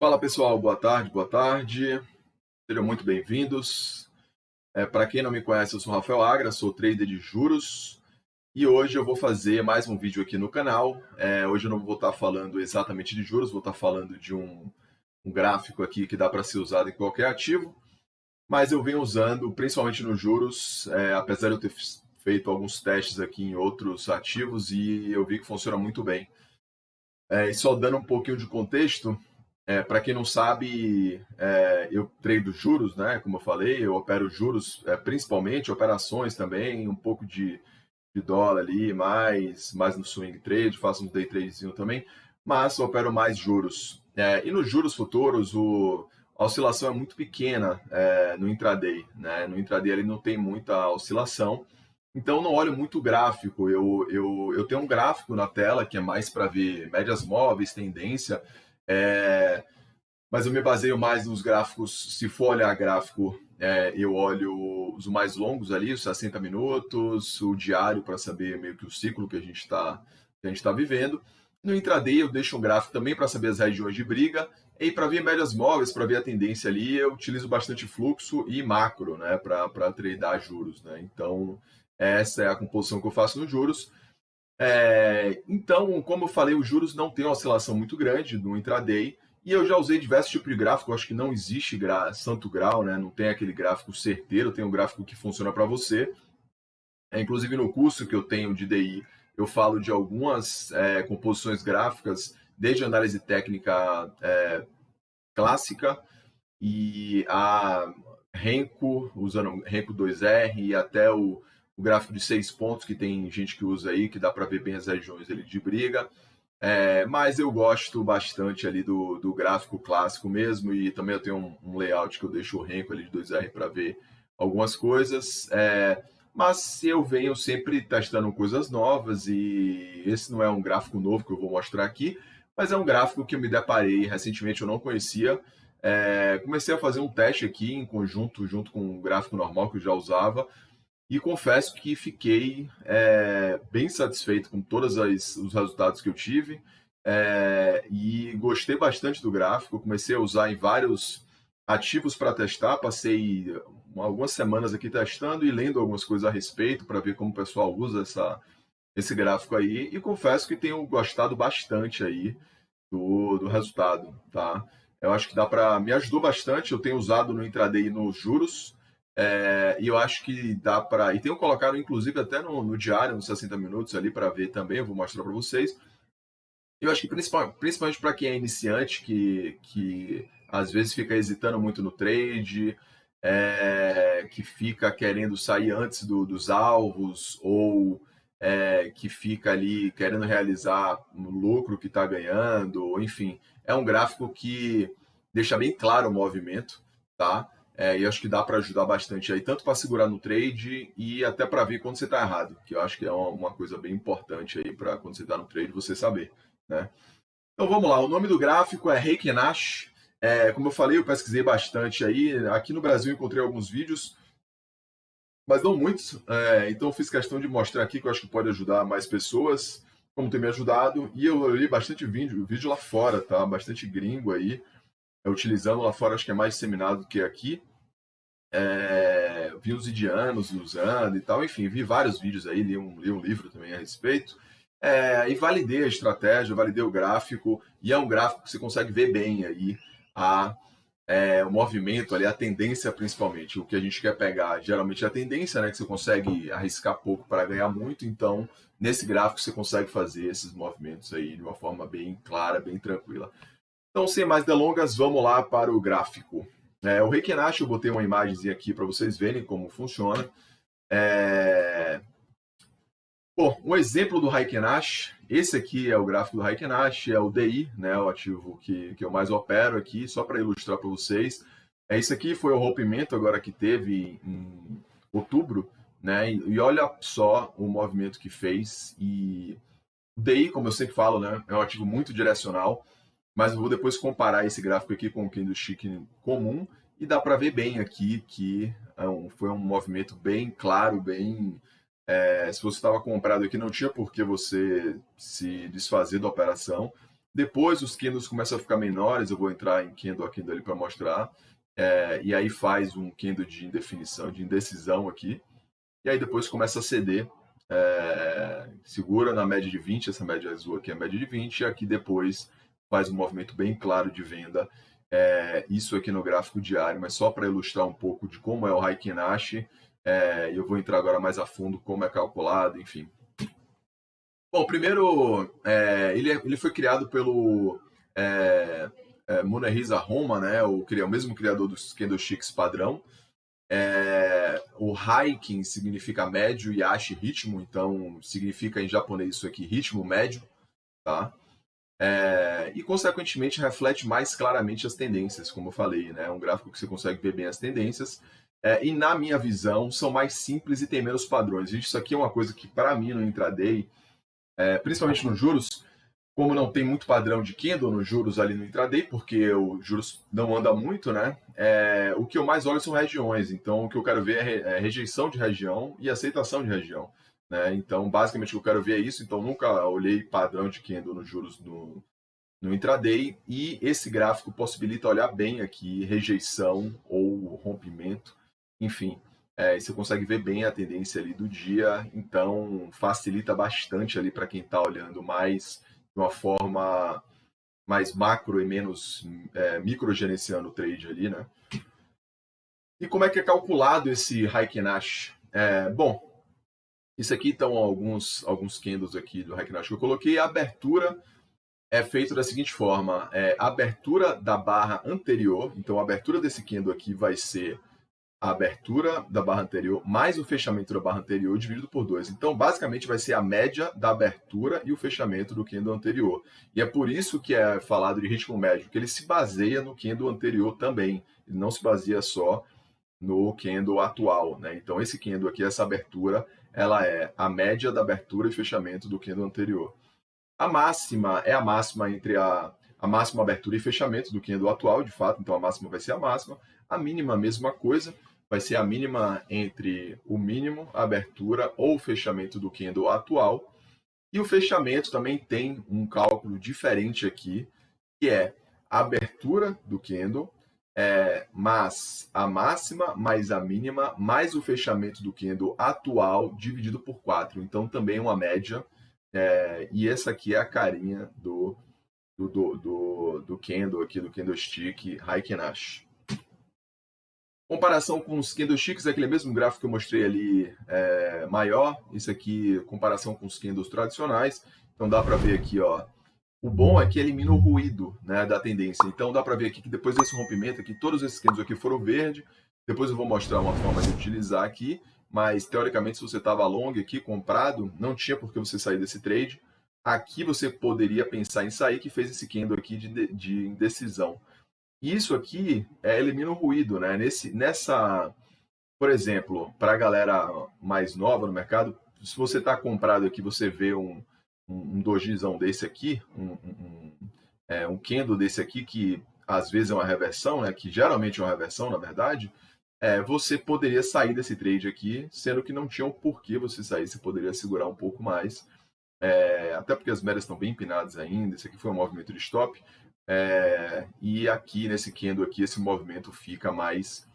Fala pessoal, boa tarde, boa tarde. Sejam muito bem-vindos. Para quem não me conhece, eu sou o Rafael Agra, sou trader de juros e hoje eu vou fazer mais um vídeo aqui no canal. Hoje eu não vou estar falando exatamente de juros, vou estar falando de um gráfico aqui que dá para ser usado em qualquer ativo, mas eu venho usando principalmente nos juros, apesar de eu ter feito alguns testes aqui em outros ativos e eu vi que funciona muito bem. E só dando um pouquinho de contexto, para quem não sabe, eu trado juros, né? Como eu falei, eu opero juros, principalmente operações também, um pouco de dólar ali, mais no swing trade, faço um day tradezinho também, mas eu opero mais juros. E nos juros futuros, a oscilação é muito pequena no intraday, né? No intraday ele não tem muita oscilação, então não olho muito o gráfico. Eu tenho um gráfico na tela que é mais para ver médias móveis, tendência, é, mas eu me baseio mais nos gráficos. Se for olhar gráfico, eu olho os mais longos ali, os 60 minutos, o diário, para saber meio que o ciclo que a gente tá vivendo. No intraday eu deixo um gráfico também para saber as regiões de briga, e para ver médias móveis, para ver a tendência ali, eu utilizo bastante fluxo e macro, né, para tradear juros, né? Então essa é a composição que eu faço nos juros. Então, como eu falei, os juros não têm uma oscilação muito grande no intraday, e eu já usei diversos tipos de gráfico. Eu acho que não existe santo grau, né? Não tem aquele gráfico certeiro, tem um gráfico que funciona para você. Inclusive no curso que eu tenho de DI, eu falo de algumas composições gráficas, desde análise técnica clássica e a Renko, usando Renko 2R, e até o gráfico de 6 pontos, que tem gente que usa aí, que dá para ver bem as regiões ali de briga. Mas eu gosto bastante ali do gráfico clássico mesmo, e também eu tenho um layout que eu deixo o Renko ali de 2R para ver algumas coisas. Mas eu venho sempre testando coisas novas, e esse não é um gráfico novo que eu vou mostrar aqui, mas é um gráfico que eu me deparei recentemente, eu não conhecia. Comecei a fazer um teste aqui em conjunto, junto com um gráfico normal que eu já usava, e confesso que fiquei bem satisfeito com todos os resultados que eu tive, e gostei bastante do gráfico. Comecei a usar em vários ativos para testar, passei algumas semanas aqui testando e lendo algumas coisas a respeito para ver como o pessoal usa esse gráfico aí, e confesso que tenho gostado bastante aí do resultado, tá? Eu acho que dá para me ajudou bastante. Eu tenho usado no intraday e nos juros, e eu acho que dá para, e tenho colocado inclusive até no diário, nos 60 minutos ali para ver também. Eu vou mostrar para vocês. Eu acho que principalmente para quem é iniciante, que às vezes fica hesitando muito no trade, que fica querendo sair antes dos alvos, ou que fica ali querendo realizar no lucro que está ganhando, enfim. É um gráfico que deixa bem claro o movimento, tá? E acho que dá para ajudar bastante aí, tanto para segurar no trade e até para ver quando você está errado, que eu acho que é uma coisa bem importante aí para quando você está no trade você saber, né? Então vamos lá, o nome do gráfico é Heiken Nash. Como eu falei, eu pesquisei bastante aí. Aqui no Brasil eu encontrei alguns vídeos, mas não muitos. Então eu fiz questão de mostrar aqui, que eu acho que pode ajudar mais pessoas, como tem me ajudado. E eu li bastante vídeo lá fora, tá? Bastante gringo aí, utilizando lá fora. Acho que é mais disseminado do que aqui. Vi os indianos usando e tal. Enfim, vi vários vídeos aí, li um livro também a respeito. E validei a estratégia, validei o gráfico, e é um gráfico que você consegue ver bem aí a, o movimento ali, a tendência principalmente. O que a gente quer pegar geralmente é a tendência, né? Que você consegue arriscar pouco para ganhar muito. Então, nesse gráfico você consegue fazer esses movimentos aí de uma forma bem clara, bem tranquila. Então, sem mais delongas, vamos lá para o gráfico. O Reikenashi, eu botei uma imagem aqui para vocês verem como funciona. Bom, um exemplo do Reikenashi, esse aqui é o gráfico do Reikenashi, é o DI, né, o ativo que eu mais opero aqui, só para ilustrar para vocês. Isso aqui foi o rompimento agora que teve em outubro, né, e olha só o movimento que fez. E o DI, como eu sempre falo, né, é um ativo muito direcional, mas eu vou depois comparar esse gráfico aqui com o candlestick comum, e dá para ver bem aqui que foi um movimento bem claro, bem... se você estava comprado aqui, não tinha por que você se desfazer da operação. Depois os candles começam a ficar menores, eu vou entrar em candle a candle ali para mostrar. E aí faz um candle de indefinição, de indecisão aqui. E aí depois começa a ceder. Segura na média de 20, essa média azul aqui é a média de 20, e aqui depois faz um movimento bem claro de venda. Isso aqui no gráfico diário, mas só para ilustrar um pouco de como é o Heikin Ashi. Eu vou entrar agora mais a fundo como é calculado, enfim. Bom, primeiro, ele foi criado pelo Munehisa Roma, né, o mesmo criador dos candlesticks padrão. O Heikin significa médio e Ashi ritmo, então significa em japonês isso aqui, ritmo médio, tá? E consequentemente reflete mais claramente as tendências, como eu falei, né? É um gráfico que você consegue ver bem as tendências. E na minha visão, são mais simples e tem menos padrões. Isso aqui é uma coisa que, para mim, no intraday, principalmente nos juros, como não tem muito padrão de candle nos juros ali no intraday, porque o juros não anda muito, né? O que eu mais olho são regiões. Então, o que eu quero ver é rejeição de região e aceitação de região. Né? Então, basicamente, o que eu quero ver é isso. Então, nunca olhei padrão de candle nos juros no intraday. E esse gráfico possibilita olhar bem aqui rejeição ou rompimento. Enfim, você consegue ver bem a tendência ali do dia. Então, facilita bastante ali para quem está olhando mais de uma forma mais macro e menos microgerenciando o trade ali, né? E como é que é calculado esse Heikin Ashi? Bom, isso aqui estão alguns candles aqui do Heikin Ashi que eu coloquei. A abertura é feita da seguinte forma: a abertura da barra anterior, então a abertura desse candle aqui vai ser a abertura da barra anterior mais o fechamento da barra anterior dividido por 2. Então, basicamente, vai ser a média da abertura e o fechamento do candle anterior. E é por isso que é falado de ritmo médio, que ele se baseia no candle anterior também. Ele não se baseia só no candle atual, né? Então, esse candle aqui, essa abertura, ela é a média da abertura e fechamento do candle anterior. A máxima é a máxima entre a máxima abertura e fechamento do candle atual, de fato, então a máxima vai ser a máxima. A mínima, a mesma coisa, vai ser a mínima entre o mínimo, a abertura ou o fechamento do candle atual. E o fechamento também tem um cálculo diferente aqui, que é a abertura do candle, mais a máxima, mais a mínima, mais o fechamento do candle atual dividido por 4. Então também é uma média. E essa aqui é a carinha do candle aqui, do candlestick Heikin Ashi. Comparação com os candlesticks, é aquele mesmo gráfico que eu mostrei ali maior. Isso aqui, comparação com os candles tradicionais. Então dá para ver aqui, ó. O bom é que elimina o ruído, né, da tendência. Então dá para ver aqui que depois desse rompimento aqui, todos esses candles aqui foram verde. Depois eu vou mostrar uma forma de utilizar aqui. Mas teoricamente, se você estava long aqui, comprado, não tinha por que você sair desse trade. Aqui você poderia pensar em sair, que fez esse candle aqui de indecisão. Isso aqui elimina o ruído, né? Por exemplo, para a galera mais nova no mercado, se você está comprado aqui, você vê um dojizão desse aqui, um candle desse aqui, que às vezes é uma reversão, né? Que geralmente é uma reversão, na verdade. Você poderia sair desse trade aqui, sendo que não tinha um porquê você sair, você poderia segurar um pouco mais. Até porque as médias estão bem empinadas ainda. Esse aqui foi um movimento de stop. E aqui, nesse candle aqui, esse movimento fica mais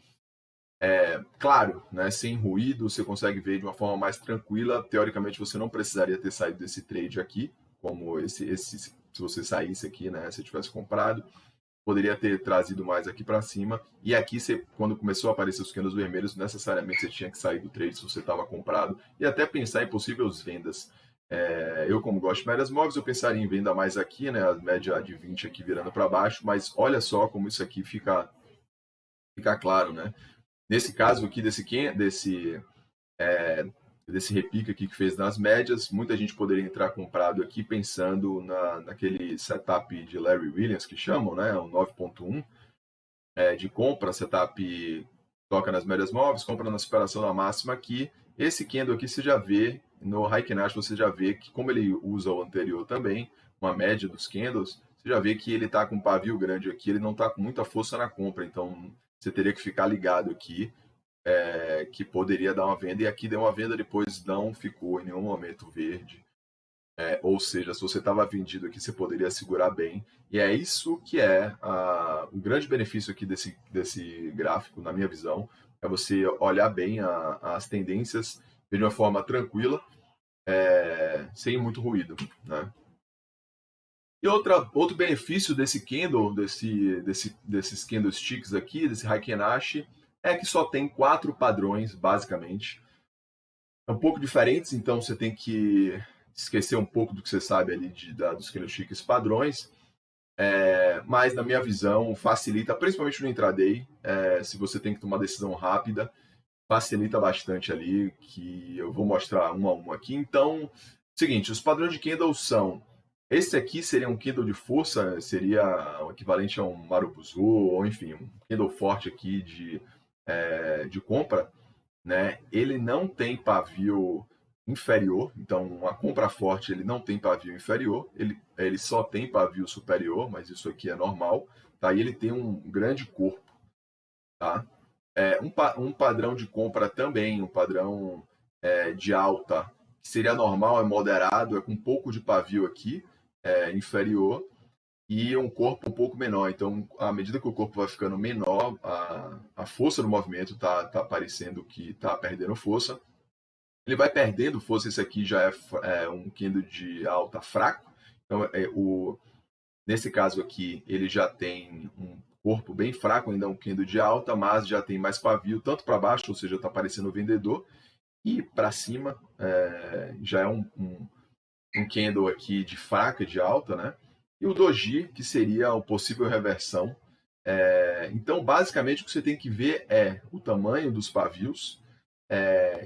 claro, né? Sem ruído, você consegue ver de uma forma mais tranquila. Teoricamente, você não precisaria ter saído desse trade aqui, como se você saísse aqui, né? Se tivesse comprado, poderia ter trazido mais aqui para cima. E aqui, quando começou a aparecer os candles vermelhos, necessariamente você tinha que sair do trade se você estava comprado e até pensar em possíveis vendas. Eu, como gosto de médias móveis, eu pensaria em venda mais aqui, né? A média de 20 aqui virando para baixo, mas olha só como isso aqui fica claro, né? Nesse caso aqui desse repique aqui que fez nas médias, muita gente poderia entrar comprado aqui pensando naquele setup de Larry Williams que chamam, né? O 9.1 de compra, setup toca nas médias móveis, compra na superação da máxima aqui. Esse candle aqui você já vê, no Heikin Ashi você já vê que, como ele usa o anterior também, uma média dos candles, você já vê que ele está com um pavio grande aqui, ele não está com muita força na compra, então você teria que ficar ligado aqui, que poderia dar uma venda, e aqui deu uma venda, depois não ficou em nenhum momento verde. Ou seja, se você estava vendido aqui, você poderia segurar bem. E é isso que é o grande benefício aqui desse gráfico, na minha visão, é você olhar bem as tendências de uma forma tranquila, sem muito ruído, né? E outro benefício desse candle, desses candlesticks aqui, desse Heiken Ashi, é que só tem 4 padrões, basicamente. Um pouco diferentes, então você tem que esquecer um pouco do que você sabe ali dos candlesticks padrões, mas na minha visão facilita, principalmente no intraday, se você tem que tomar decisão rápida, facilita bastante ali, que eu vou mostrar um a um aqui. Então, seguinte, os padrões de candle são, esse aqui seria um candle de força, seria o equivalente a um Marubozu, ou enfim, um candle forte aqui de compra, né? Ele não tem pavio inferior, então a compra forte ele não tem pavio inferior, ele só tem pavio superior, mas isso aqui é normal, tá? E ele tem um grande corpo, tá? Um padrão de compra também, um padrão de alta, que seria normal, é moderado, é com um pouco de pavio aqui, inferior, e um corpo um pouco menor. Então, à medida que o corpo vai ficando menor, a força do movimento tá parecendo que está perdendo força. Ele vai perdendo força, esse aqui já é um candle de alta fraco. Então, nesse caso aqui, ele já tem um corpo bem fraco, ainda é um candle de alta, mas já tem mais pavio, tanto para baixo, ou seja, está parecendo vendedor, e para cima já é um candle aqui de fraca, de alta, né? E o doji, que seria o possível reversão. Então, basicamente, o que você tem que ver é o tamanho dos pavios,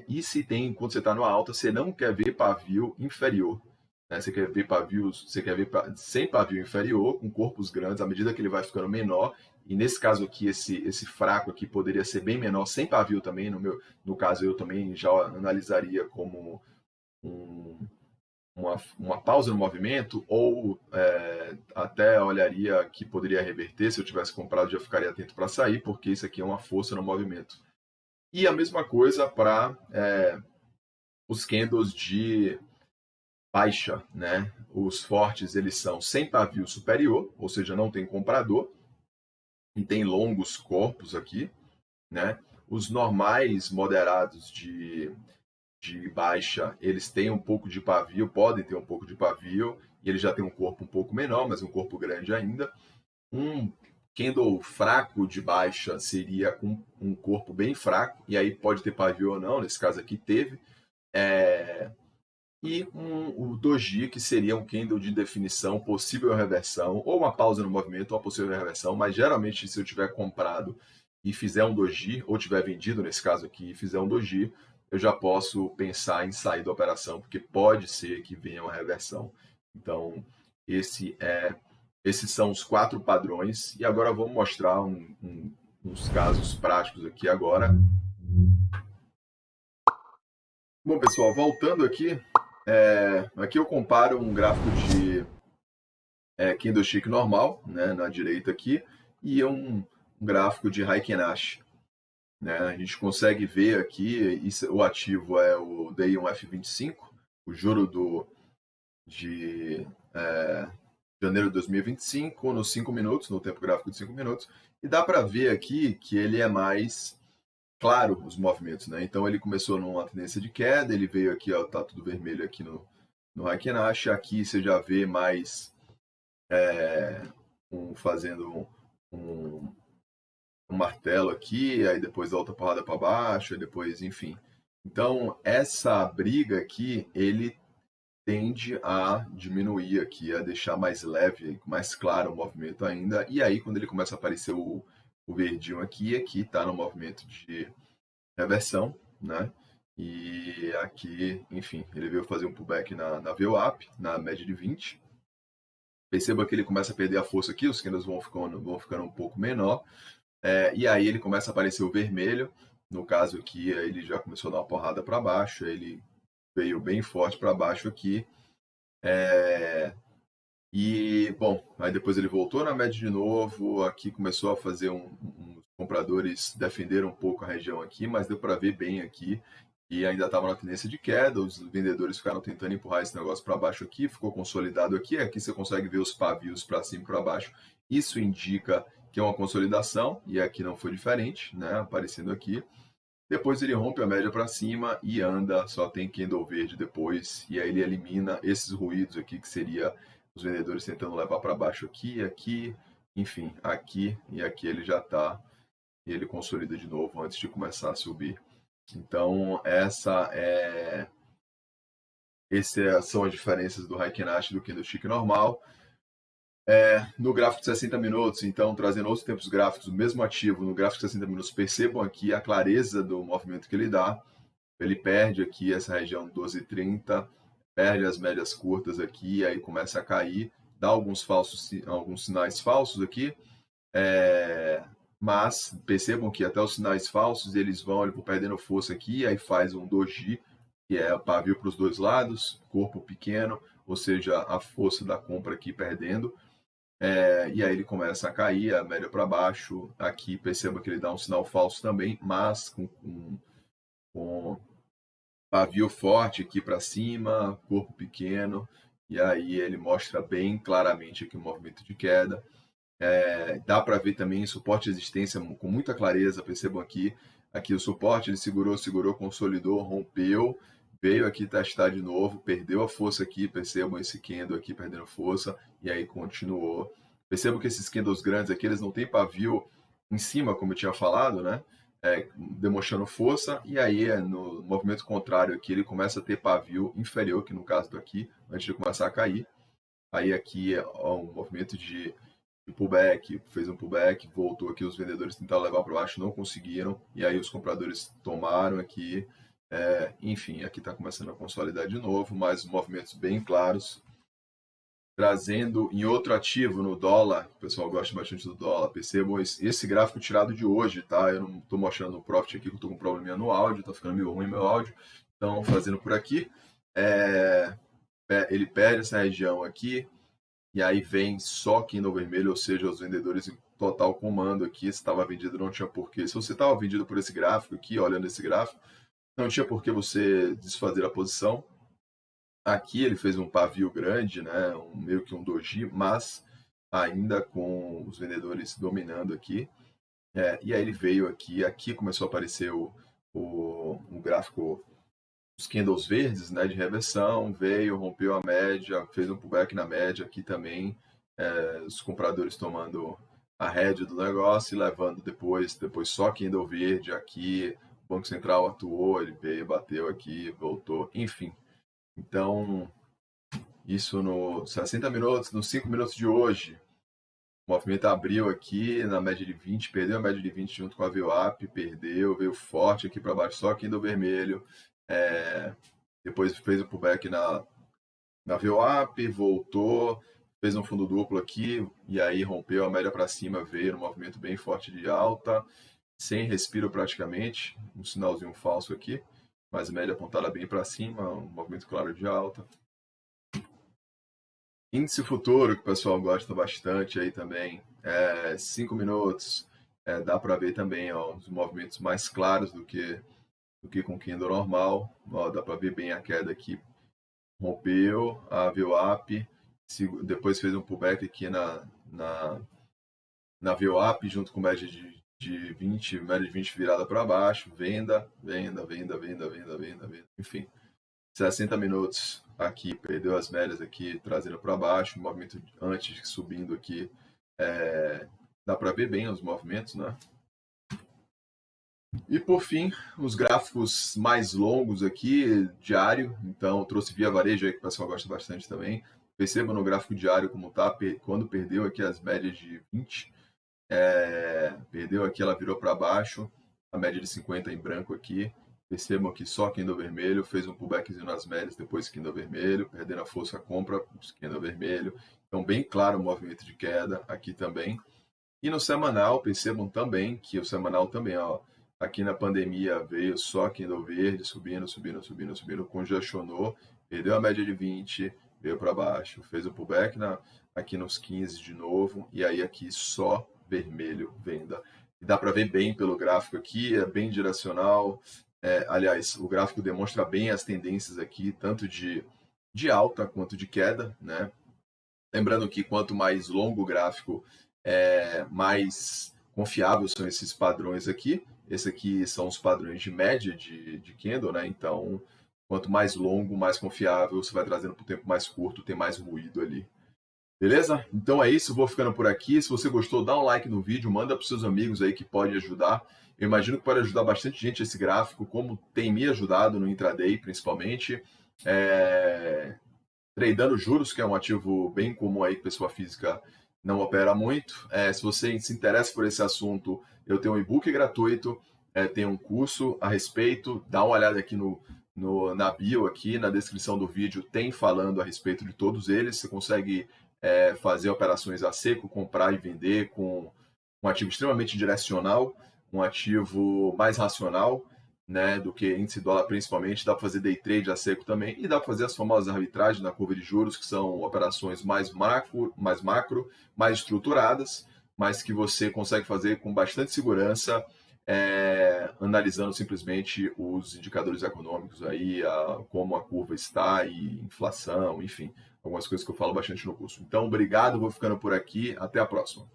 e se tem, quando você está no alta, você não quer ver pavio inferior. Né? Você quer ver pavios, você quer ver sem pavio inferior, com corpos grandes, à medida que ele vai ficando menor. E nesse caso aqui, esse fraco aqui poderia ser bem menor, sem pavio também. No caso, eu também já analisaria como uma pausa no movimento, ou até olharia que poderia reverter. Se eu tivesse comprado, já ficaria atento para sair, porque isso aqui é uma força no movimento. E a mesma coisa para os candles de baixa, né? Os fortes, eles são sem pavio superior, ou seja, não tem comprador, e tem longos corpos aqui, né? Os normais moderados de baixa, eles têm um pouco de pavio, podem ter um pouco de pavio, e ele já tem um corpo um pouco menor, mas um corpo grande ainda. Um candle fraco de baixa seria com um corpo bem fraco, e aí pode ter pavio ou não, nesse caso aqui teve. E o doji, que seria um candle de definição, possível reversão, ou uma pausa no movimento, ou uma possível reversão, mas geralmente se eu tiver comprado e fizer um doji, ou tiver vendido nesse caso aqui e fizer um doji, eu já posso pensar em sair da operação, porque pode ser que venha uma reversão. Então, esses são os 4 padrões, e agora vamos mostrar uns casos práticos aqui agora. Bom, pessoal, voltando aqui, aqui eu comparo um gráfico de candlestick normal, né, na direita aqui, e um gráfico de Heiken Ashi. Né? A gente consegue ver aqui, o ativo é o DI1F25, o juro de janeiro de 2025, nos 5 minutos, no tempo gráfico de 5 minutos, e dá para ver aqui que ele é mais claro, os movimentos, né? Então ele começou numa tendência de queda, ele veio aqui, ó, tá tudo vermelho aqui no Heiken Ashi, aqui você já vê mais fazendo um martelo aqui, aí depois a outra porrada para baixo, aí depois, enfim. Então, essa briga aqui, ele tende a diminuir aqui, a deixar mais leve, mais claro o movimento ainda. E aí, quando ele começa a aparecer o verdinho aqui está no movimento de reversão, né? E aqui, enfim, ele veio fazer um pullback na VWAP, na média de 20. Perceba que ele começa a perder a força aqui, os candles vão ficando um pouco menor. E aí ele começa a aparecer o vermelho. No caso aqui, ele já começou a dar uma porrada para baixo, ele veio bem forte para baixo aqui. E, bom, aí depois ele voltou na média de novo, aqui começou a fazer compradores defenderam um pouco a região aqui, mas deu para ver bem aqui e ainda estava na tendência de queda, os vendedores ficaram tentando empurrar esse negócio para baixo aqui, ficou consolidado aqui, aqui você consegue ver os pavios para cima e para baixo, isso indica que é uma consolidação, e aqui não foi diferente, né, aparecendo aqui. Depois ele rompe a média para cima e anda, só tem candle verde depois, e aí ele elimina esses ruídos aqui, que seria os vendedores tentando levar para baixo aqui, aqui, enfim, aqui e aqui ele já está, e ele consolida de novo antes de começar a subir. Então, essas são as diferenças do Heikenhashi do candlestick normal. No gráfico de 60 minutos, então, trazendo outros tempos gráficos, o mesmo ativo no gráfico de 60 minutos, percebam aqui a clareza do movimento que ele dá. Ele perde aqui essa região 12,30, perde as médias curtas aqui, aí começa a cair, dá alguns sinais falsos aqui, mas percebam que até os sinais falsos eles vão perdendo força aqui, aí faz um doji, que é pavio para os dois lados, corpo pequeno, ou seja, a força da compra aqui perdendo. E aí ele começa a cair, a média para baixo. Aqui perceba que ele dá um sinal falso também, mas com pavio forte aqui para cima, corpo pequeno, e aí ele mostra bem claramente aqui o movimento de queda. Dá para ver também suporte e resistência com muita clareza, percebam aqui o suporte, ele segurou, consolidou, rompeu, veio aqui testar de novo, perdeu a força aqui, percebam esse candle aqui perdendo força, e aí continuou. Percebam que esses candles grandes aqui, eles não têm pavio em cima, como eu tinha falado, né? Demonstrando força, e aí no movimento contrário aqui, ele começa a ter pavio inferior, que no caso daqui, antes de começar a cair. Aí aqui é um movimento de pullback, fez um pullback, voltou aqui, os vendedores tentaram levar para baixo, não conseguiram, e aí os compradores tomaram aqui, enfim, aqui está começando a consolidar de novo, mas movimentos bem claros, trazendo em outro ativo, no dólar, o pessoal gosta bastante do dólar, percebam esse gráfico tirado de hoje, tá? Eu não estou mostrando o profit aqui, que eu estou com um probleminha no áudio, está ficando meio ruim meu áudio, então fazendo por aqui, ele perde essa região aqui, e aí vem só candle vermelho, ou seja, os vendedores em total comando aqui. Se estava vendido, não tinha porquê. Se você estava vendido por esse gráfico aqui, olhando esse gráfico, não tinha porquê você desfazer a posição. Aqui ele fez um pavio grande, né, meio que um doji, mas ainda com os vendedores dominando aqui. E aí ele veio aqui começou a aparecer o gráfico, os candles verdes, né, de reversão, veio, rompeu a média, fez um pullback na média aqui também, os compradores tomando a rédea do negócio e levando depois só candle verde aqui, o Banco Central atuou, ele veio, bateu aqui, voltou, enfim. Então, isso no 60 minutos, nos 5 minutos de hoje, o movimento abriu aqui na média de 20, perdeu a média de 20 junto com a VWAP, perdeu, veio forte aqui para baixo, só candle vermelho, depois fez o pullback na VWAP, voltou, fez um fundo duplo aqui, e aí rompeu a média para cima, veio um movimento bem forte de alta, sem respiro praticamente, um sinalzinho falso aqui, mas média apontada bem para cima, um movimento claro de alta. Índice futuro, que o pessoal gosta bastante aí também, 5 minutos, dá para ver também os movimentos mais claros do que com candle normal, dá para ver bem a queda aqui, rompeu a VWAP, depois fez um pullback aqui na VWAP junto com média de 20, média de 20 virada para baixo, venda, enfim. 60 minutos aqui, perdeu as médias aqui, trazendo para baixo, movimento antes subindo aqui, dá para ver bem os movimentos, né? E por fim, os gráficos mais longos aqui, diário, então eu trouxe via varejo aí que o pessoal gosta bastante também. Perceba no gráfico diário como tá, quando perdeu aqui as médias de 20, perdeu aqui, ela virou para baixo, a média de 50 em branco aqui. Percebam que só candle vermelho, fez um pullbackzinho nas médias, depois candle vermelho, perdendo a força a compra, candle vermelho. Então bem claro o movimento de queda aqui também. E no semanal, percebam também que o semanal também, aqui na pandemia veio só candle verde, subindo, congestionou, perdeu a média de 20, veio para baixo, fez o pullback aqui nos 15 de novo, e aí aqui só vermelho, venda. E dá para ver bem pelo gráfico aqui, é bem direcional, aliás, o gráfico demonstra bem as tendências aqui, tanto de alta quanto de queda, né? Lembrando que quanto mais longo o gráfico, mais confiáveis são esses padrões aqui. Esse aqui são os padrões de média de candle, né? Então, quanto mais longo, mais confiável, você vai trazendo para o tempo mais curto, tem mais ruído ali. Beleza? Então é isso, vou ficando por aqui. Se você gostou, dá um like no vídeo, manda para os seus amigos aí que pode ajudar. Eu imagino que pode ajudar bastante gente esse gráfico, como tem me ajudado no intraday, principalmente. Tradando juros, que é um ativo bem comum aí que pessoa física não opera muito. Se você se interessa por esse assunto, eu tenho um e-book gratuito, tenho um curso a respeito. Dá uma olhada aqui na bio, aqui na descrição do vídeo, tem falando a respeito de todos eles. Você consegue fazer operações a seco, comprar e vender com um ativo extremamente direcional, um ativo mais racional, né, do que índice dólar principalmente. Dá para fazer day trade a seco também e dá para fazer as famosas arbitragens na curva de juros, que são operações mais macro, mais estruturadas, mas que você consegue fazer com bastante segurança, analisando simplesmente os indicadores econômicos aí, como a curva está e inflação, enfim, algumas coisas que eu falo bastante no curso. Então, obrigado, vou ficando por aqui, até a próxima.